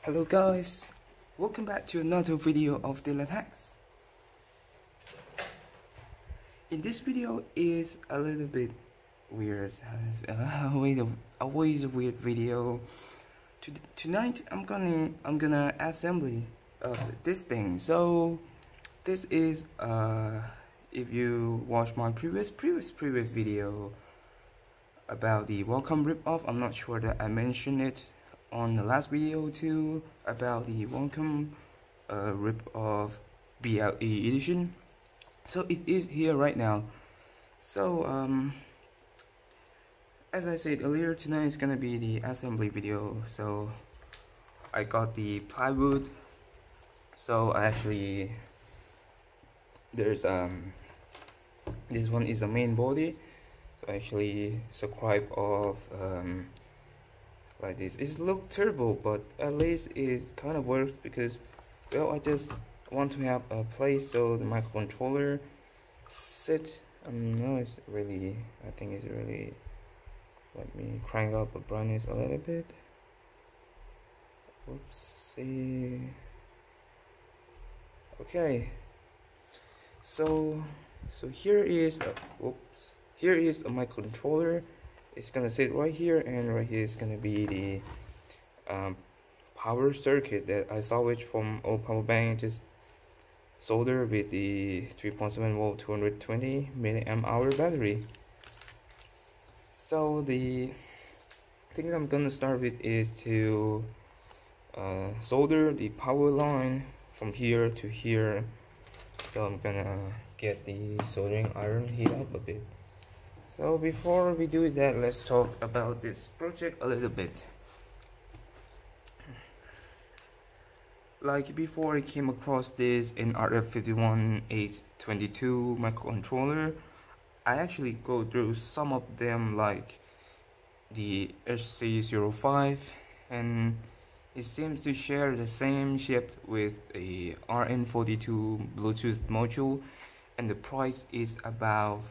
Hello guys, welcome back to another video of Dylan Hacks. In this video is a little bit weird, always a weird video. Tonight I'm gonna assembly this thing. So this is if you watch my previous video about the Wac0m RipOff, I'm not sure that I mentioned it on the last video too, about the Wac0m RipOff BLE edition. So it is here right now. So as I said earlier, tonight is gonna be the assembly video. So I got the plywood. So I actually, there's this one is a main body. So I actually subscribe of like this. It looks terrible, but at least it kind of works because, well, I just want to have a place so the microcontroller sit. No, it's really, I think it's really, let me crank up the brightness a little bit. Oopsie. Okay, so here is here is a microcontroller. It's gonna sit right here, and right here is gonna be the power circuit that I salvaged from old power bank. Just solder with the 3.7 volt 220 milliamp hour battery. So the thing I'm gonna start with is to solder the power line from here to here. So I'm gonna get the soldering iron heat up a bit. So before we do that, let's talk about this project a little bit. Like before I came across this in RF51822 microcontroller, I actually go through some of them, like the HC05, and it seems to share the same chip with a RN42 Bluetooth module, and the price is about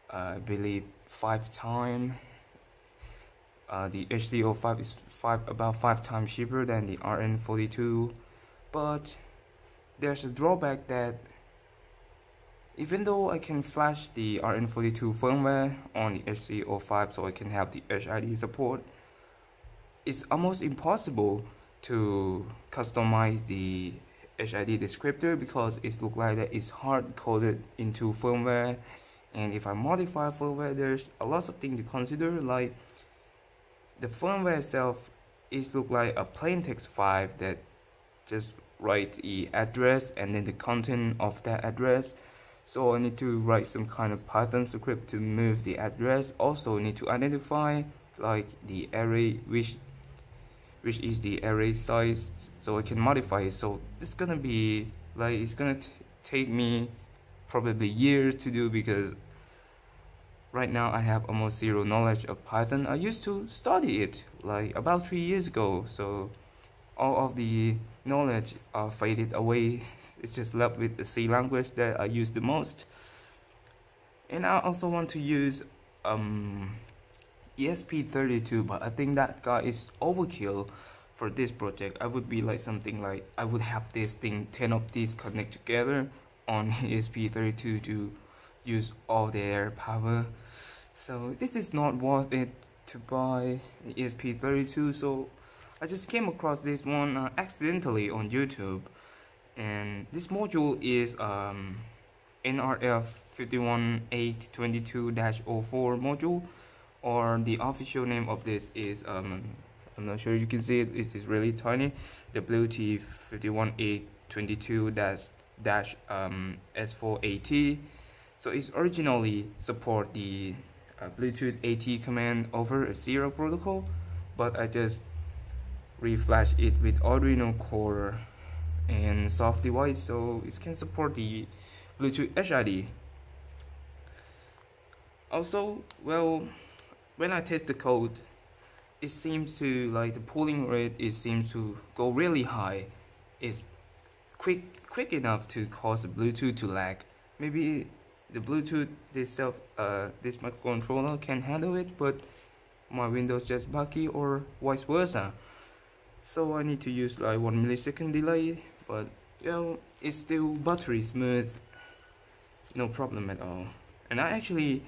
I believe 5 times. The HC05 is about 5 times cheaper than the RN42, but there's a drawback that even though I can flash the RN42 firmware on the HC05 so I can have the HID support, it's almost impossible to customize the HID descriptor because it looks like that it's hard coded into firmware. And if I modify firmware, there's a lot of things to consider, like the firmware itself is look like a plain text file that just writes the address and then the content of that address. So I need to write some kind of Python script to move the address. Also need to identify like the array, which is the array size, so I can modify it. So it's gonna be like, it's gonna take me probably years to do, because right now I have almost zero knowledge of Python. I used to study it like about 3 years ago, so all of the knowledge faded away. It's just left with the C language that I use the most. And I also want to use ESP32, but I think that guy is overkill for this project. I would be like something like, I would have this thing, 10 of these connect together on ESP32 to use all their power. So this is not worth it to buy the ESP32. So I just came across this one accidentally on YouTube, and this module is NRF51822-04 module, or the official name of this is I'm not sure you can see it, it is really tiny, WT51822-S4AT. So it's originally support the Bluetooth AT command over a serial protocol, but I just reflash it with Arduino core and soft device, so it can support the Bluetooth HID. Also, well, when I test the code, it seems to, like, the pooling rate, it seems to go really high. It's quick enough to cause the Bluetooth to lag. Maybe the Bluetooth this microcontroller can handle it, but my Windows just buggy, or vice versa. so I need to use like 1 millisecond delay, but you know, it's still buttery smooth, no problem at all. And I actually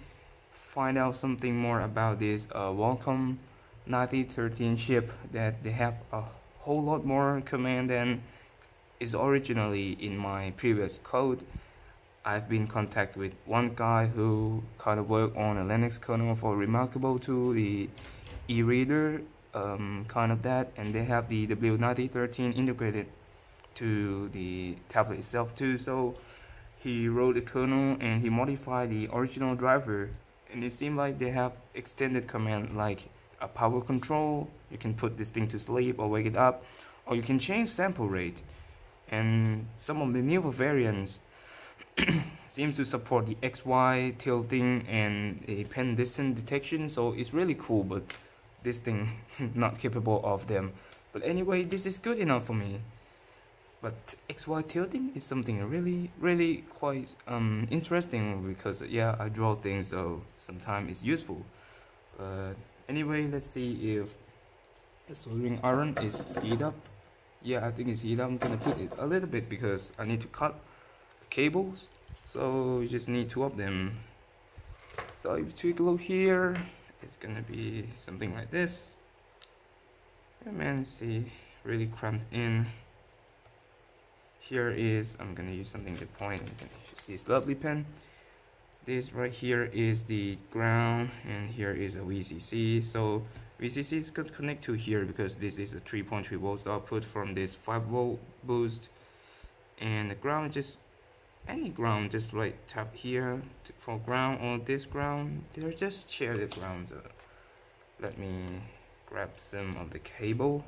find out something more about this Wac0m 9013 chip, that they have a whole lot more command than is originally in my previous code. I've been in contact with one guy who kind of worked on a Linux kernel for Remarkable to the e-reader, kind of that, and they have the W9013 integrated to the tablet itself too. So he wrote the kernel and he modified the original driver, and it seemed like they have extended command like a power control. You can put this thing to sleep or wake it up, or you can change sample rate. And some of the newer variants seems to support the XY tilting and a pen distance detection, so it's really cool, but this thing not capable of them. But anyway, this is good enough for me. But XY tilting is something really quite interesting, because yeah, I draw things, so sometimes it's useful. But anyway, let's see if the soldering iron is heated up. Yeah, I think it's heated up. I'm gonna put it a little bit because I need to cut cables, so you just need 2 of them. So if you tweak a little here, it's gonna be something like this. And man, see, really cramped in. Here is, I'm gonna use something to point. You can see this lovely pen. This right here is the ground, and here is a VCC. So VCC is going to connect to here because this is a 3.3 volts output from this 5 volt boost, and the ground, just any ground, just right tap here for ground, or this ground. They're just share the grounds. Let me grab some of the cable.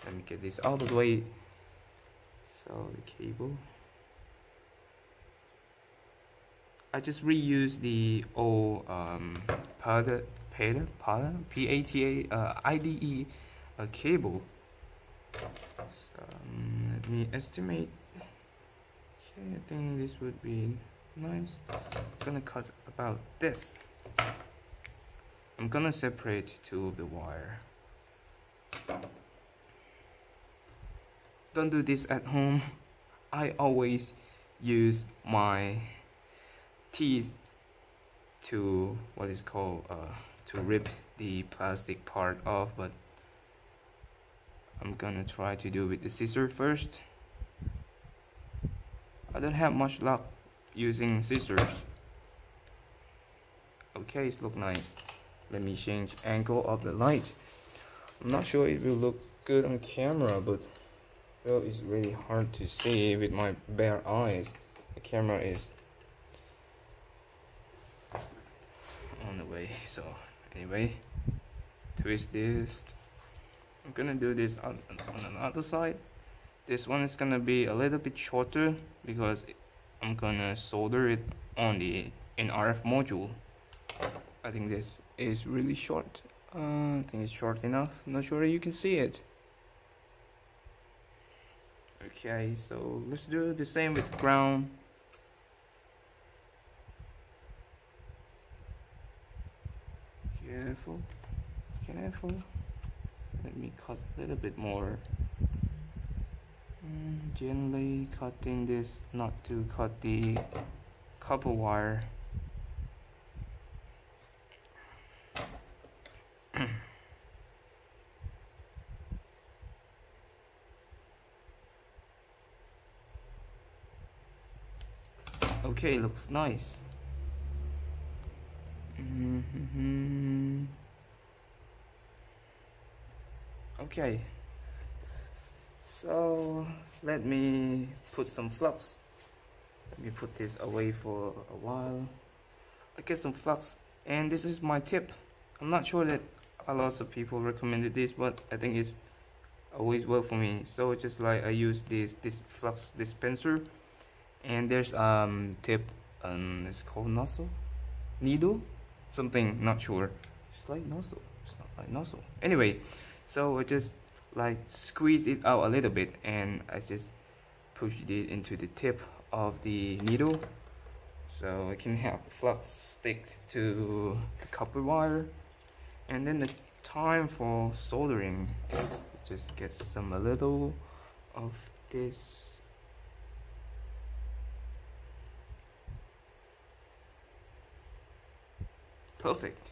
Let me get this out of the way. So the cable, I just reuse the old PATA IDE cable. So, let me estimate. Okay, I think this would be nice. I'm gonna cut about this. I'm gonna separate 2 of the wire. Don't do this at home. I always use my teeth to what is called to rip the plastic part off, but I'm gonna try to do with the scissors first. I don't have much luck using scissors. Okay, it looks nice. Let me change angle of the light. I'm not sure it will look good on camera, but well, it's really hard to see with my bare eyes. The camera is on the way. So anyway, twist this. I'm gonna do this on another side. This one is gonna be a little bit shorter because I'm gonna solder it on the NRF module. I think this is really short. I think it's short enough. Not sure you can see it. Okay, so let's do the same with ground. Careful, careful. Let me cut a little bit more. Gently cutting this, not to cut the copper wire. Okay, looks nice. Okay, so let me put some flux. Let me put this away for a while. I get some flux, and this is my tip. I'm not sure that a lot of people recommended this, but I think it's always worked for me. So just like I use this flux dispenser, and there's tip, it's called nozzle, needle, something, not sure. It's like nozzle. It's not like nozzle. Anyway, so I just like squeeze it out a little bit, and I just push it into the tip of the needle, so I can have flux stick to the copper wire. And then the time for soldering just get a little of this. Perfect.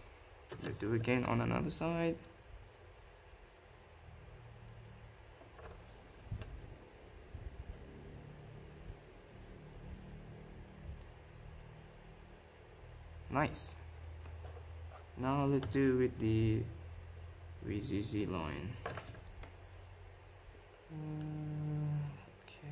Let's do it again on another side. Nice. Now let's do with the VCC line. Okay.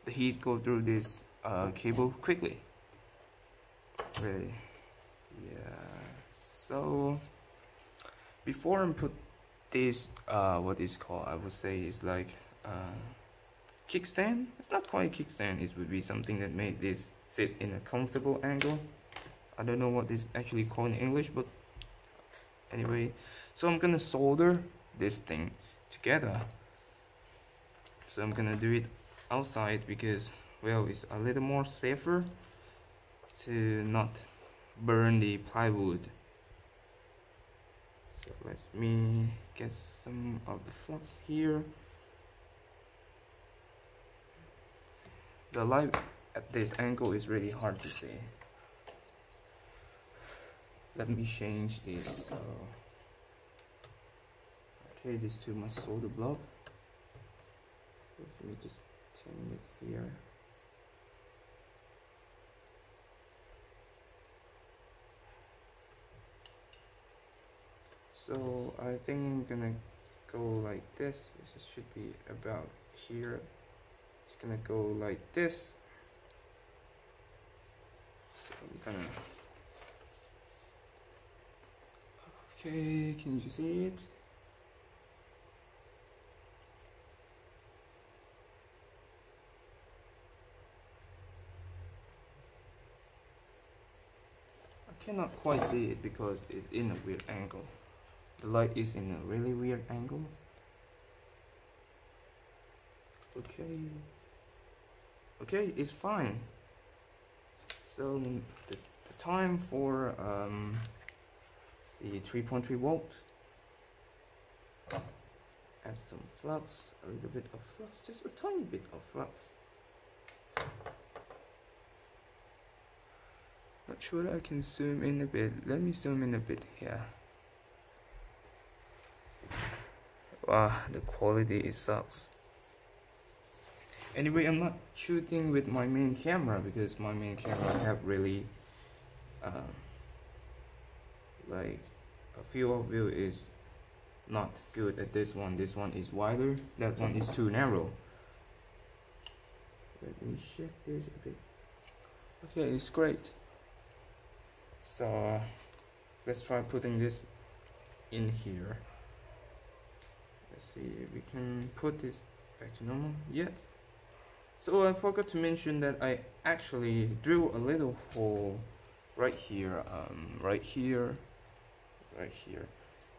The heat go through this cable quickly. Really. Yeah. So before I put this, what is called, I would say is like kickstand. It's not quite a kickstand. It would be something that make this sit in a comfortable angle. I don't know what this actually called in English, but anyway. So I'm gonna solder this thing together. So I'm gonna do it outside because, well, it's a little more safer to not burn the plywood. So let me get some of the flux here. The light at this angle is really hard to see. Let me change this. Okay, this is too much solder block. Let me just turn it here. So I think I'm gonna go like this. This should be about here. It's gonna go like this. So I'm gonna. Okay, can you see it? I cannot quite see it because it's in a weird angle. The light is in a really weird angle. Okay, it's fine. So the time for the 3.3 volt. Add some flux, a little bit of flux, just a tiny bit of flux. Not sure I can zoom in a bit. Let me zoom in a bit here. Wow, the quality it sucks. Anyway, I'm not shooting with my main camera because my main camera have really like a field of view is not good at this one. This one is wider, that one is too narrow. Let me check this a bit. Okay, it's great. So let's try putting this in here. Let's see if we can put this back to normal. Yes. So I forgot to mention that I actually drew a little hole right here, right here,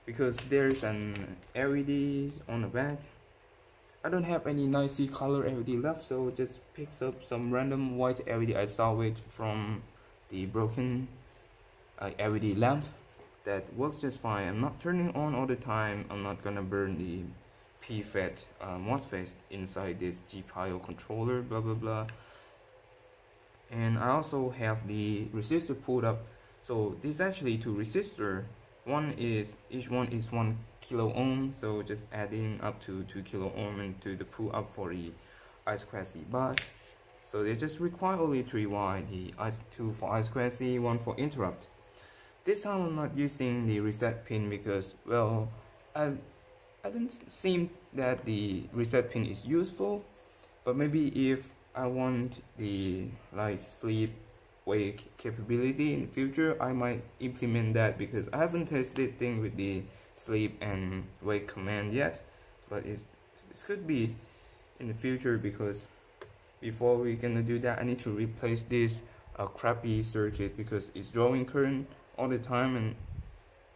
because there's an LED on the back. I don't have any nicely colored LED left, so just picks up some random white LED I salvaged from the broken LED lamp. That works just fine. I'm not turning on all the time. I'm not gonna burn the PFET MOSFET inside this GPIO controller, blah blah blah. And I also have the resistor pulled up. So this actually two resistor. Each one is 1 kilo ohm. So just adding up to 2 kilo ohm into the pull up for the I2C bus. So they just require only 3Y. The I2 for I2C, 1 for interrupt. This time I'm not using the reset pin because, well, I don't seem that the reset pin is useful, but maybe if I want the like sleep wake capability in the future, I might implement that because I haven't tested this thing with the sleep and wake command yet, but it could be in the future because before we're gonna do that, I need to replace this crappy circuit because it's drawing current all the time, and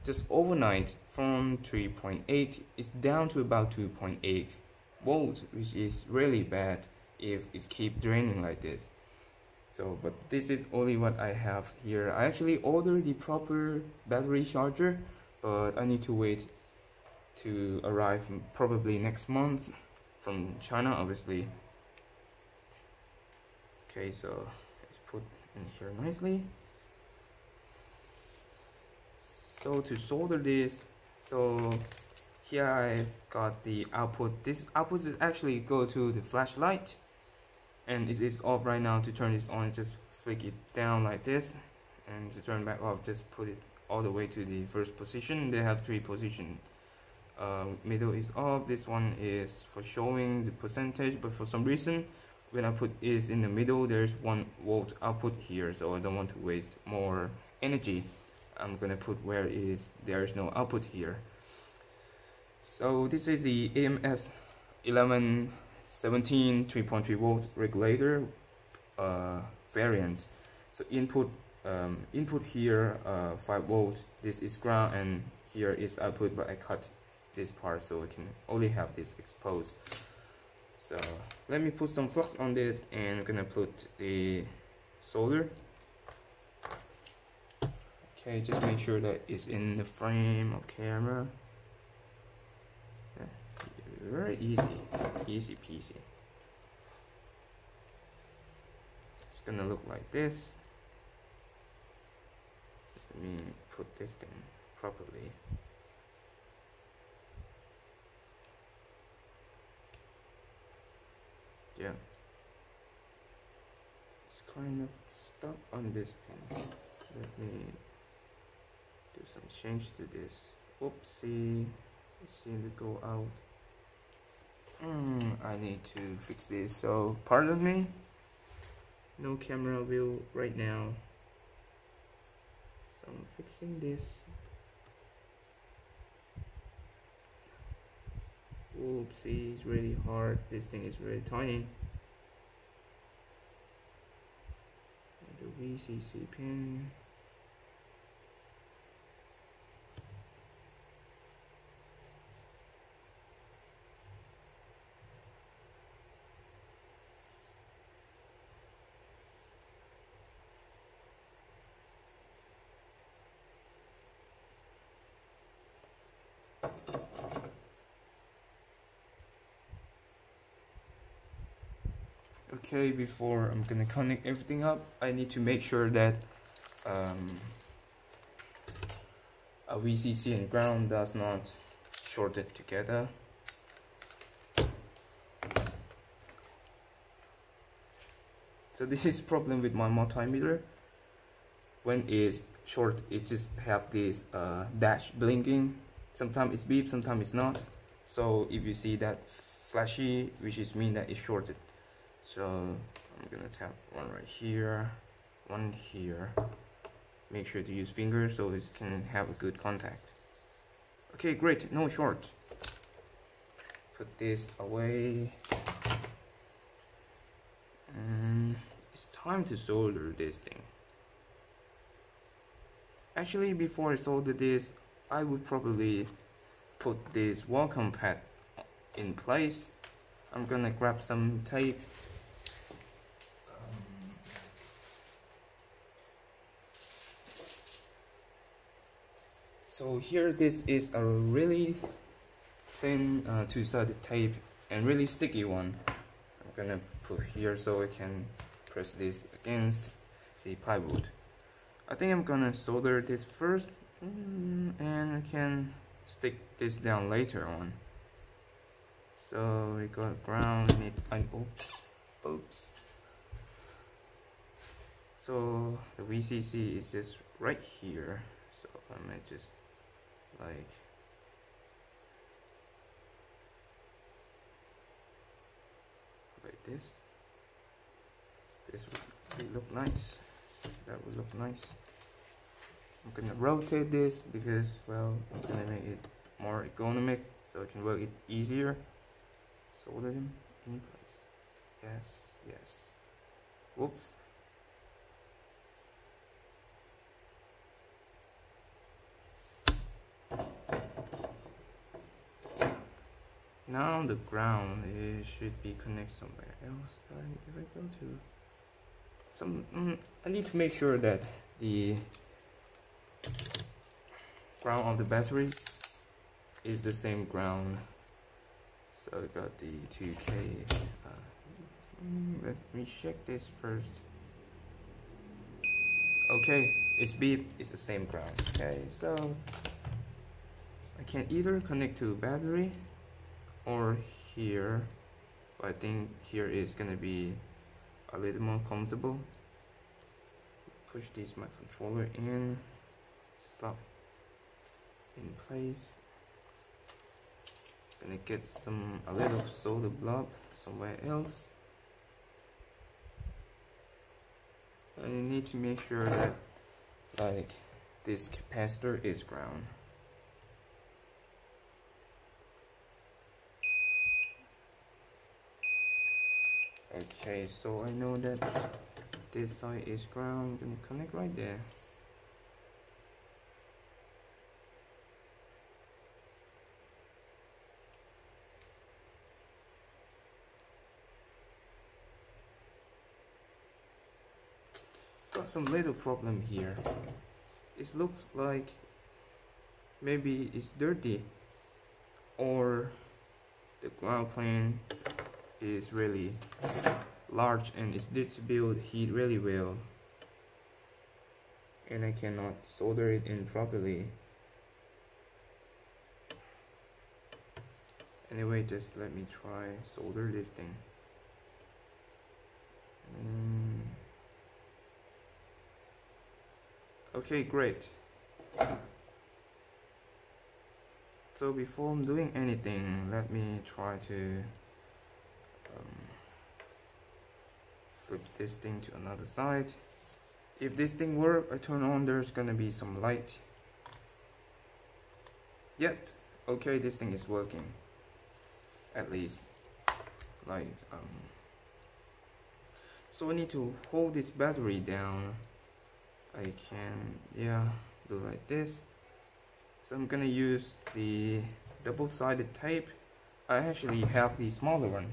just overnight from 3.8 it's down to about 2.8 volts, which is really bad if it keep draining like this. So, but this is only what I have here. I actually ordered the proper battery charger, but I need to wait to arrive probably next month from China, obviously. Okay, so let's put in here nicely. So to solder this, so here I got the output. This output is actually go to the flashlight, and it is off right now. To turn this on, just flick it down like this, and to turn back off, just put it all the way to the first position. They have 3 positions. Middle is off. This one is for showing the percentage, but for some reason when I put is in the middle, there's 1 volt output here, so I don't want to waste more energy. I'm gonna put where there is no output here. So this is the AMS 1117 3.3 volt regulator variant. So input here 5 volt. This is ground, and here is output, but I cut this part so I can only have this exposed. So let me put some flux on this, and I'm gonna put the solder. Okay, just make sure that it's in the frame of camera. Yeah, very easy peasy. It's gonna look like this. Let me put this thing properly. Yeah, it's kind of stuck on this pin. Let me do some change to this. Oopsie, it seemed to go out. I need to fix this, so pardon me. No camera view right now. So I'm fixing this. Oopsie, it's really hard. This thing is really tiny. The VCC pin. Okay, before I'm gonna connect everything up, I need to make sure that a VCC and ground does not short it together. So this is problem with my multimeter. When it's short, it just have this dash blinking. Sometimes it's beep, sometimes it's not. So if you see that flashy, which is mean that it's shorted. So I'm gonna tap one right here, one here. Make sure to use fingers so it can have a good contact. Okay, great, no short. Put this away. And it's time to solder this thing. Actually, before I solder this, I would probably put this Wac0m pad in place. I'm gonna grab some tape. So here, this is a really thin two-sided tape and really sticky one. I'm gonna put here so I can press this against the plywood. I think I'm gonna solder this first, and I can stick this down later on. So we got ground, oops. So the VCC is just right here. So I might just like this. This would look nice. That would look nice. I'm gonna rotate this because, well, I'm gonna make it more ergonomic so I can work it easier. Solder them in place. Yes, yes. Whoops. Now the ground, it should be connected somewhere else. If I go to I need to make sure that the ground of the battery is the same ground. So I got the 2K. Let me check this first. Okay, it's beep. It's the same ground. Okay, so I can either connect to battery or here. But I think here is gonna be a little more comfortable. Push this my controller in. Stop in place. Gonna get a little solder blob somewhere else. I need to make sure that like this capacitor is ground. Okay, so I know that this side is ground. I'm gonna connect right there. Got some little problem here. It looks like maybe it's dirty, or the ground plane is really large and it's distribute heat really well, and I cannot solder it in properly. Anyway, just let me try solder this thing. Okay, great. So before I'm doing anything, let me try to flip this thing to another side. If this thing works, I turn on, there's gonna be some light. Yet, okay, this thing is working. At least, like, so I need to hold this battery down. I can, yeah, do like this. So I'm gonna use the double-sided tape. I actually have the smaller one.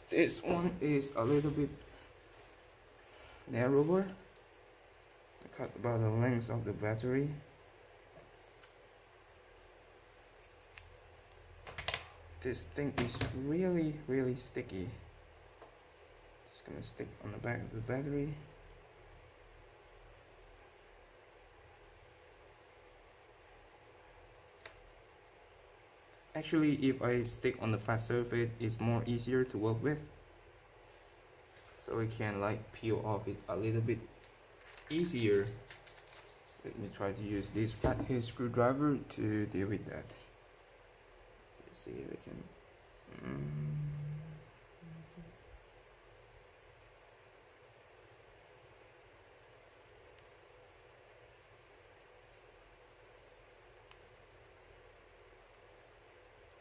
This one is a little bit narrower. I cut about the length of the battery. This thing is really sticky. It's gonna stick on the back of the battery. Actually, if I stick on the flat surface, it's more easier to work with. So I can like peel off it a little bit easier. Let me try to use this flathead screwdriver to deal with that. Let's see if I can.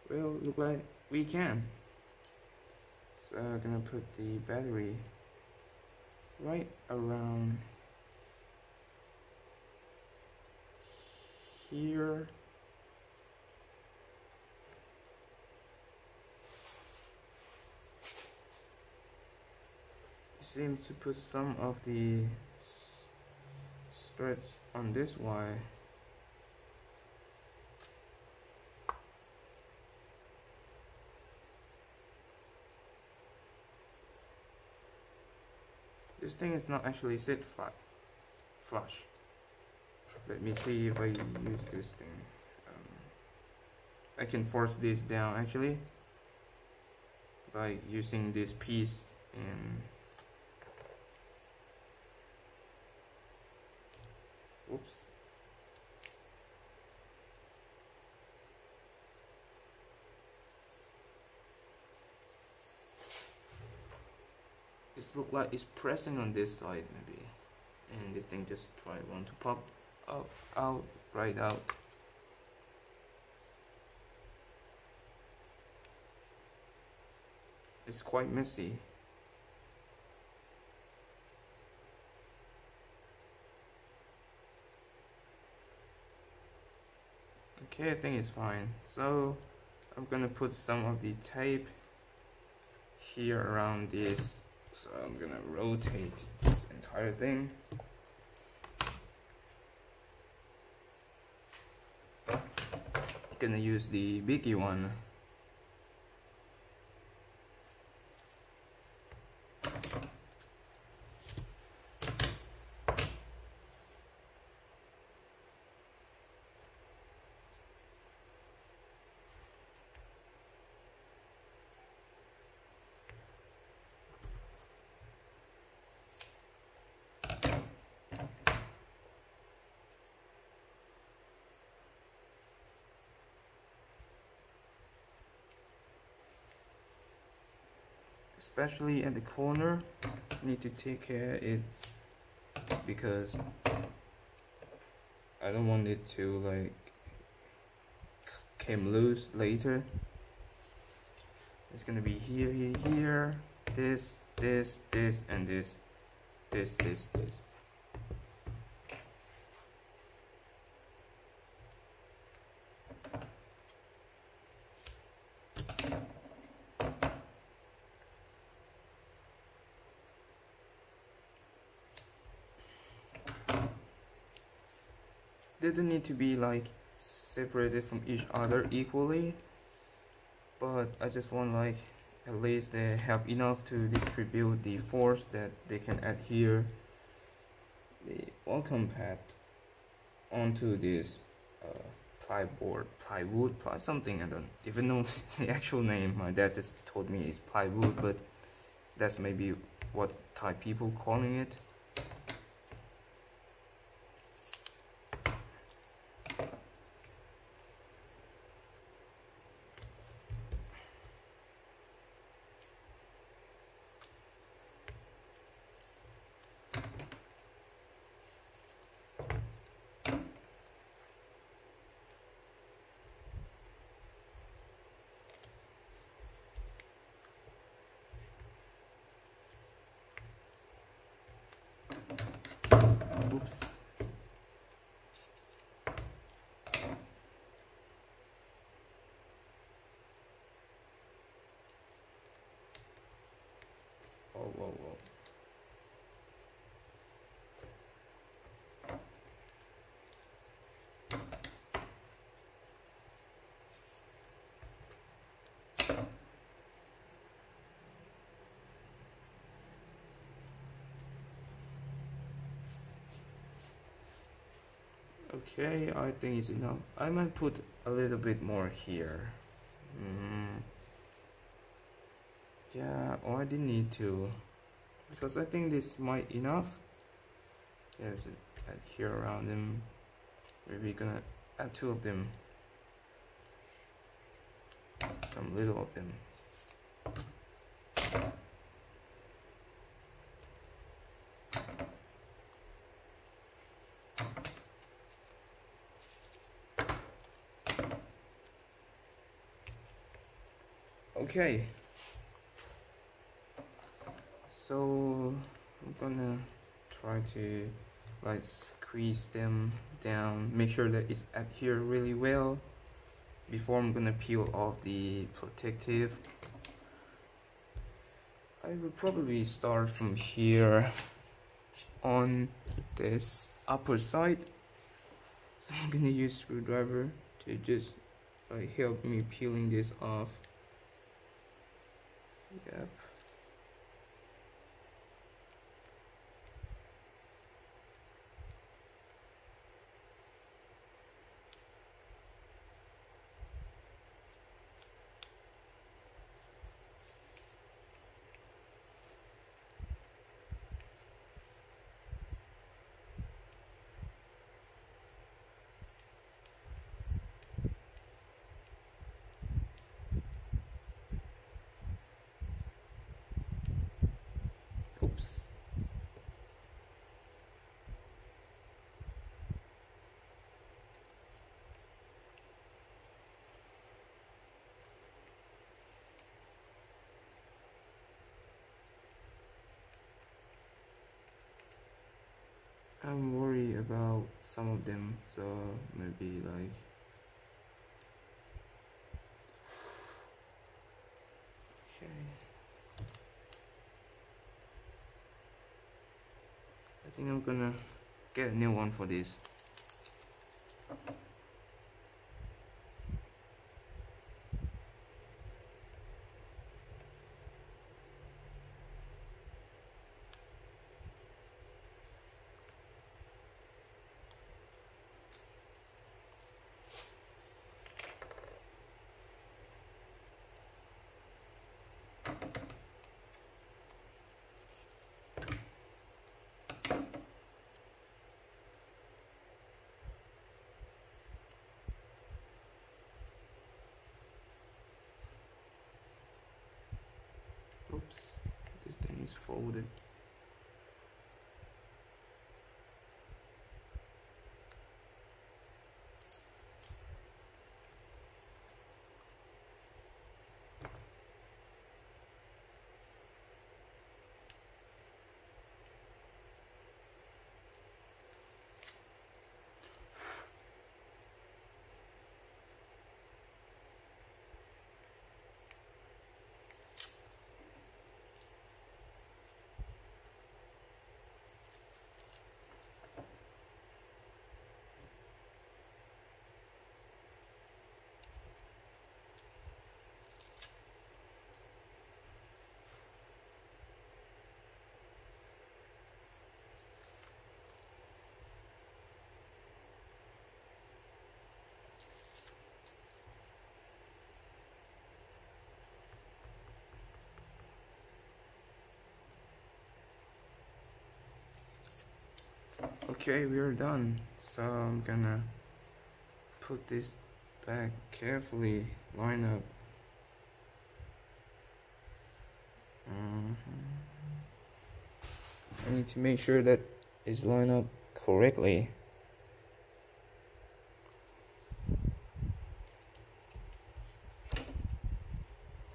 Well, look like we can. So I'm gonna put the battery right around here. It seems to put some of the stretch on this wire. This thing is not actually set flush. Let me see if I use this thing. I can force this down actually by using this piece and whoops. It looks like it's pressing on this side maybe, and this thing just want to pop out right out. It's quite messy. Okay, I think it's fine. So I'm gonna put some of the tape here around this, so I'm gonna rotate this entire thing. I'm gonna use the biggie one. Especially at the corner, need to take care of it because I don't want it to like come loose later. It's gonna be here, here, this, and this. They don't need to be like separated from each other equally, but I just want like at least they have enough to distribute the force that they can adhere the Wac0m pad onto this plywood, something. I don't even know the actual name. My dad just told me it's plywood, but that's maybe what Thai people calling it. Oops. Whoa. Okay, I think it's enough. I might put a little bit more here. Yeah, or I didn't need to, because I think this might enough. There's add here around them. Maybe gonna add 2 of them, some little of them. Okay, so I'm gonna try to like squeeze them down, make sure that it's adhere really well before I'm gonna peel off the protective. I will probably start from here on this upper side, so I'm gonna use screwdriver to just like help me peeling this off. Yep. Oops. I'm worried about some of them, so maybe like think I'm gonna get a new one for this. Oops, this thing is folded. Okay, we are done. So I'm gonna put this back carefully, line up. I need to make sure that it's lined up correctly.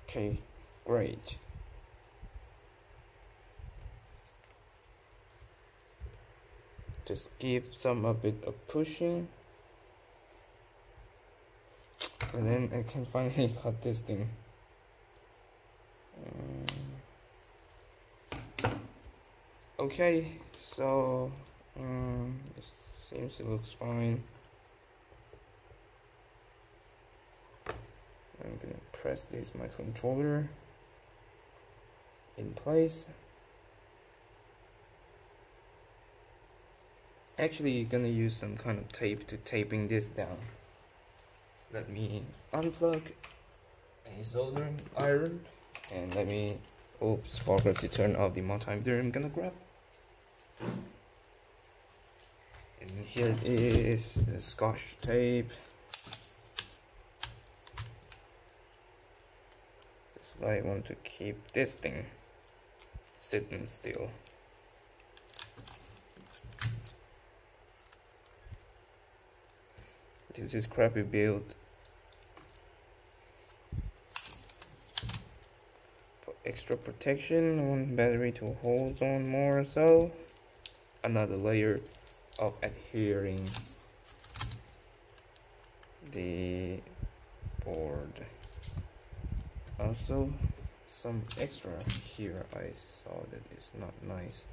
Okay, great. Just give some a bit of pushing, and then I can finally cut this thing. Okay, so it seems it looks fine. I'm gonna press this my controller in place. Actually, gonna use some kind of tape to taping this down. Let me unplug a soldering iron, and let me, oops, forgot to turn off the multimeter I'm gonna grab. And here is the Scotch tape. That's why I want to keep this thing sitting still. This is crappy build. For extra protection, one battery to hold on more, so another layer of adhering the board. Also some extra here I saw that is not nice.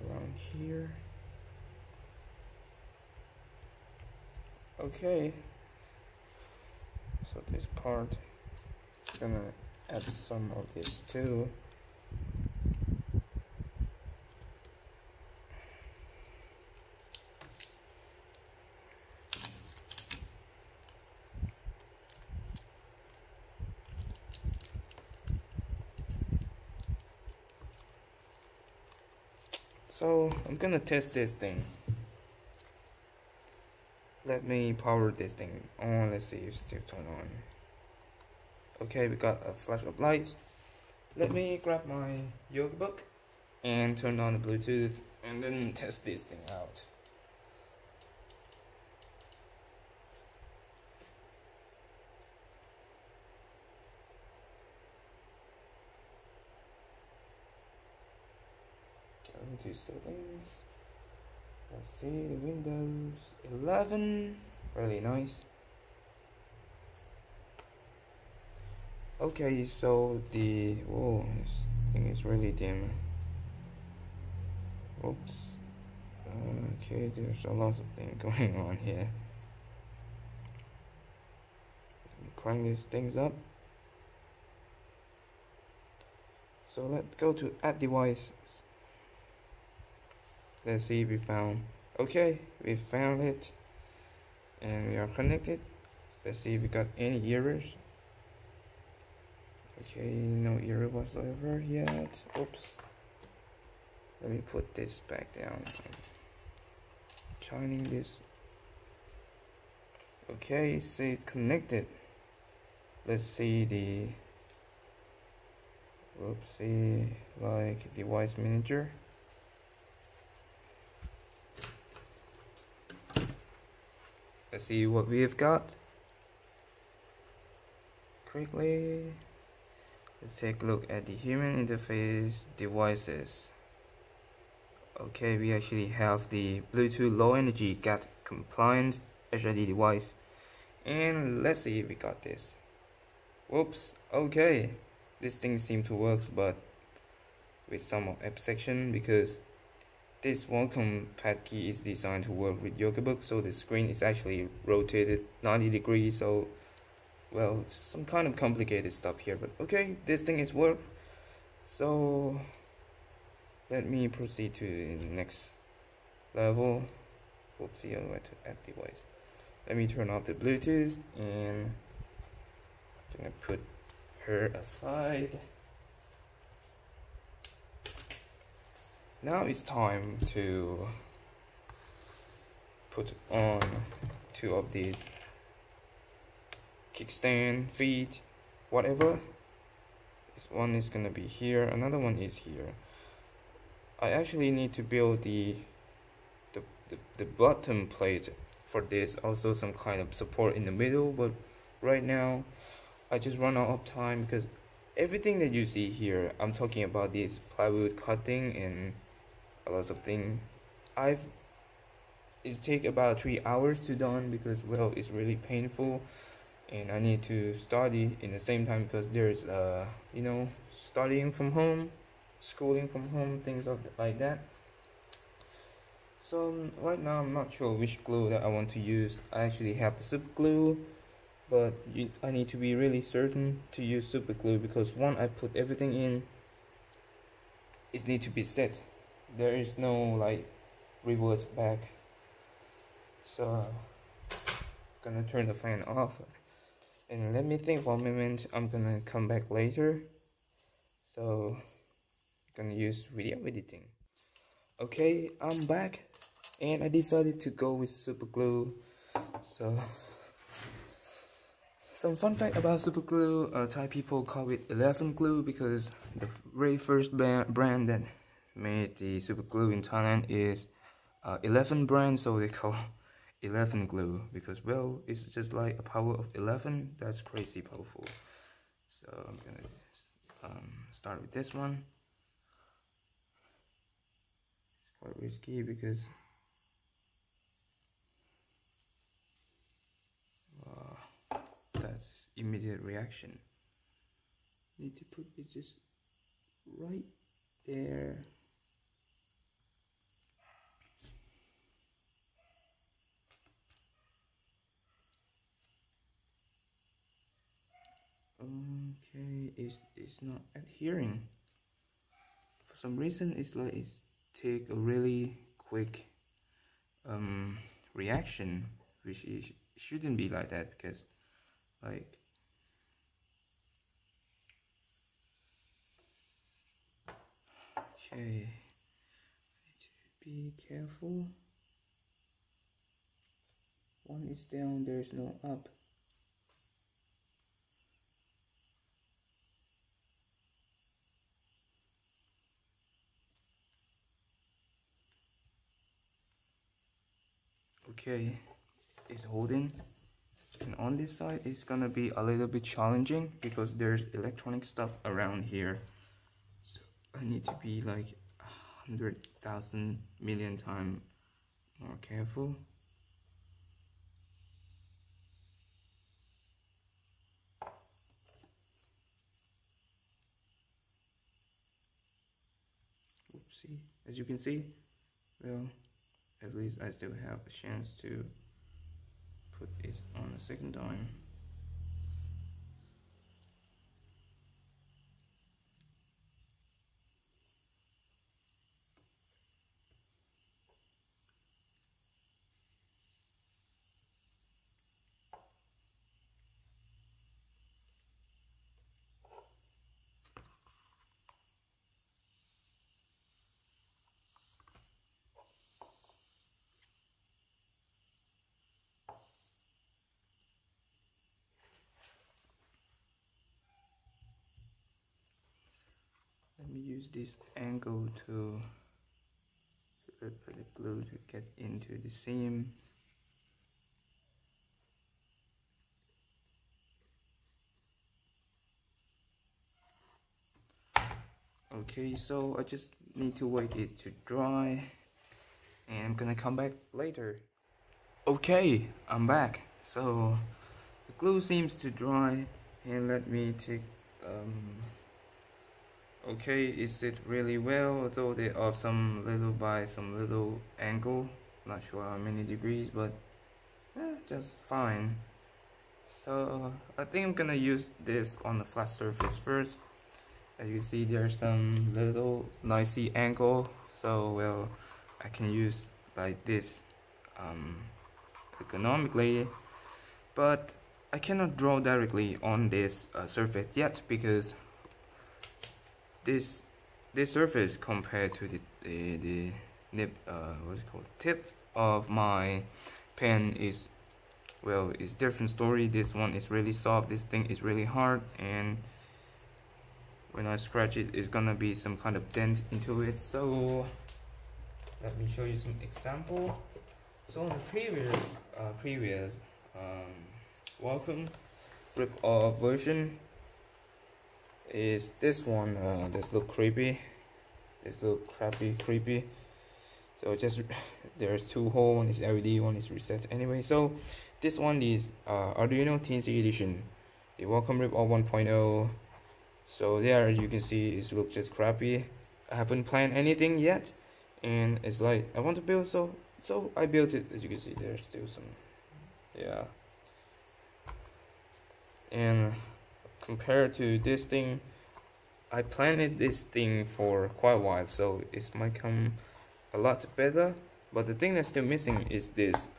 Around here. Okay, so this part, I'm gonna add some of this too. So I'm gonna test this thing. Let me power this thing on. Let's see if it's still turned on. Okay, we got a flash of light. Let me grab my yoga book and turn on the Bluetooth and then test this thing out. Go to settings. Let's see the Windows 11, really nice. Okay, so whoa, this thing is really dim. Oops. Okay, there's a lot of things going on here. Crank these things up. So let's go to add devices. Let's see if we found. Okay, we found it, and we are connected. Let's see if we got any errors. Okay, no error whatsoever yet. Oops. Let me put this back down. Joining this. Okay, see it connected. Let's see the whoopsie, like device manager. Let's see what we've got. Quickly, let's take a look at the human interface devices. Okay, we actually have the Bluetooth low energy GAT compliant HID device, and let's see if we got this. Whoops. Okay, this thing seems to work, but with some abstraction, because this Wac0m pad key is designed to work with Yoga Book, so the screen is actually rotated 90 degrees. So, well, some kind of complicated stuff here, but okay, this thing is work. So let me proceed to the next level. Oopsie, I went to add device. Let me turn off the Bluetooth, and I'm gonna put her aside. Now it's time to put on two of these Kickstand Feet, whatever. This one is gonna be here, another one is here. I actually need to build the bottom plate for this, also some kind of support in the middle, but right now I just run out of time, because everything that you see here, I'm talking about this plywood cutting and a lot of things. It take about 3 hours to done, because well, it's really painful, and I need to study in the same time, because there's you know, studying from home, schooling from home, things like that. So right now I'm not sure which glue that I want to use. I actually have the super glue, but I need to be really certain to use super glue, because once I put everything in, it needs to be set. There is no like revert back. So gonna turn the fan off, and let me think for a moment. I'm gonna come back later. So gonna use video editing. Okay, I'm back, and I decided to go with super glue. So some fun fact about super glue, Thai people call it 11 glue, because the very first brand that made the super glue in Thailand is 11 brand, so they call 11 glue, because well, it's just like a power of 11. That's crazy powerful. So I'm gonna start with this one. It's quite risky, because that's immediate reaction. Need to put it just right there. Okay, it's not adhering. For some reason, it's like it take a really quick reaction, which shouldn't be like that, because like okay, need to be careful. One is down, there's no up. Okay, it's holding, and on this side it's gonna be a little bit challenging, because there's electronic stuff around here. So I need to be like 100,000 million times More careful. Oopsie. As you can see, well, at least I still have a chance to put it on a second time. Let me use this angle to let the glue to get into the seam. Okay, so I just need to wait it to dry and I'm gonna come back later. Okay, I'm back. So the glue seems to dry and let me take okay, it sit really well, although there are some little angle, not sure how many degrees, but just fine. So I think I'm gonna use this on the flat surface first. As you see, there's some little nicey angle, so well I can use like this economically, but I cannot draw directly on this surface yet because this surface compared to the nib what's it called, tip of my pen is, well, it's different story. This one is really soft, this thing is really hard, and when I scratch it, it's gonna be some kind of dent into it. So let me show you some example. So on the previous Wac0m RipOff version is this one. This look creepy, this look creepy. So just there's two holes, one is LED, one is reset. Anyway, so this one is Arduino TNC edition, the Wac0m RipOff 1.0. So there you can see it looks just crappy. I haven't planned anything yet, and it's like I want to build, so I built it. As you can see, there's still some, yeah. And compared to this thing, I planned this thing for quite a while, so it might come a lot better. But the thing that's still missing is this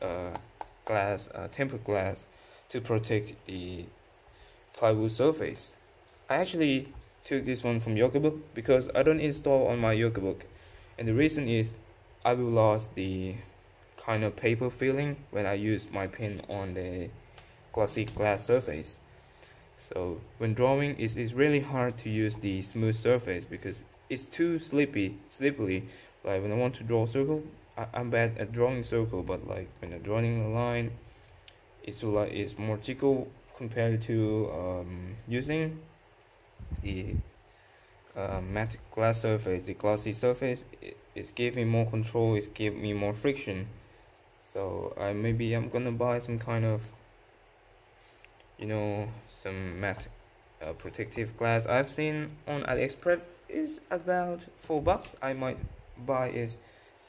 glass, tempered glass, to protect the plywood surface. I actually took this one from Yokobook because I don't install on my Yokobook, and the reason is I will lose the kind of paper feeling when I use my pen on the classic glass surface. So when drawing, it's really hard to use the smooth surface because it's too slippery. Like when I want to draw a circle, I'm bad at drawing circle, but like when I'm drawing a line, it's more tickle compared to using the matte glass surface, the glossy surface. It's giving me more control, it's giving me more friction. So maybe I'm gonna buy some kind of, you know, some matte protective glass. I've seen on AliExpress is about $4. I might buy it,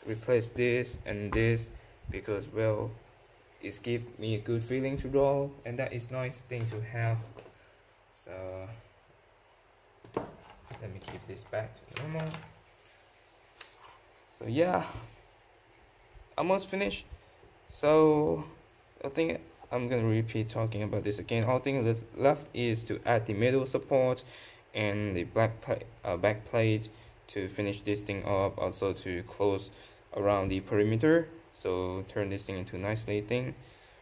replace this and this, because well, it's give me a good feeling to draw, and that is nice thing to have. So let me keep this back to normal. So yeah, almost finished. So I think I'm gonna repeat talking about this again. All thing that's left is to add the middle support and the back plate to finish this thing up, also to close around the perimeter, so turn this thing into a nice neat thing.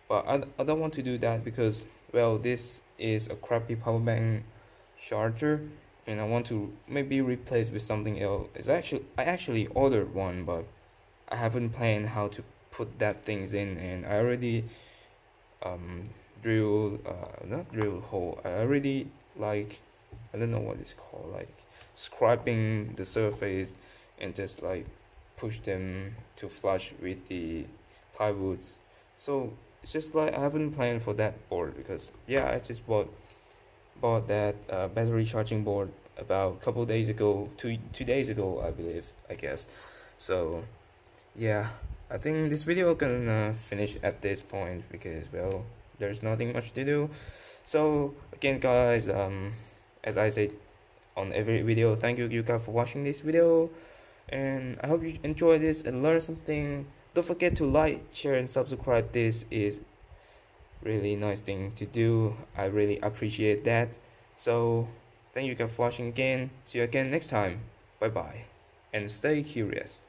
But I don't want to do that because, well, this is a crappy power bank charger, and I want to maybe replace with something else. I actually ordered one, but I haven't planned how to put that things in, and I already not drill hole, I already, like, I don't know what it's called, like scraping the surface and just like push them to flush with the plywoods. So it's just like I haven't planned for that board, because yeah, I just bought that battery charging board about a couple days ago, two days ago, I believe, I guess. So yeah, I think this video can finish at this point, because well, there's nothing much to do. So again guys, as I said on every video, thank you guys for watching this video, and I hope you enjoy this and learn something. Don't forget to like, share and subscribe. This is really nice thing to do. I really appreciate that. So thank you guys for watching again. See you again next time. Bye bye and stay curious.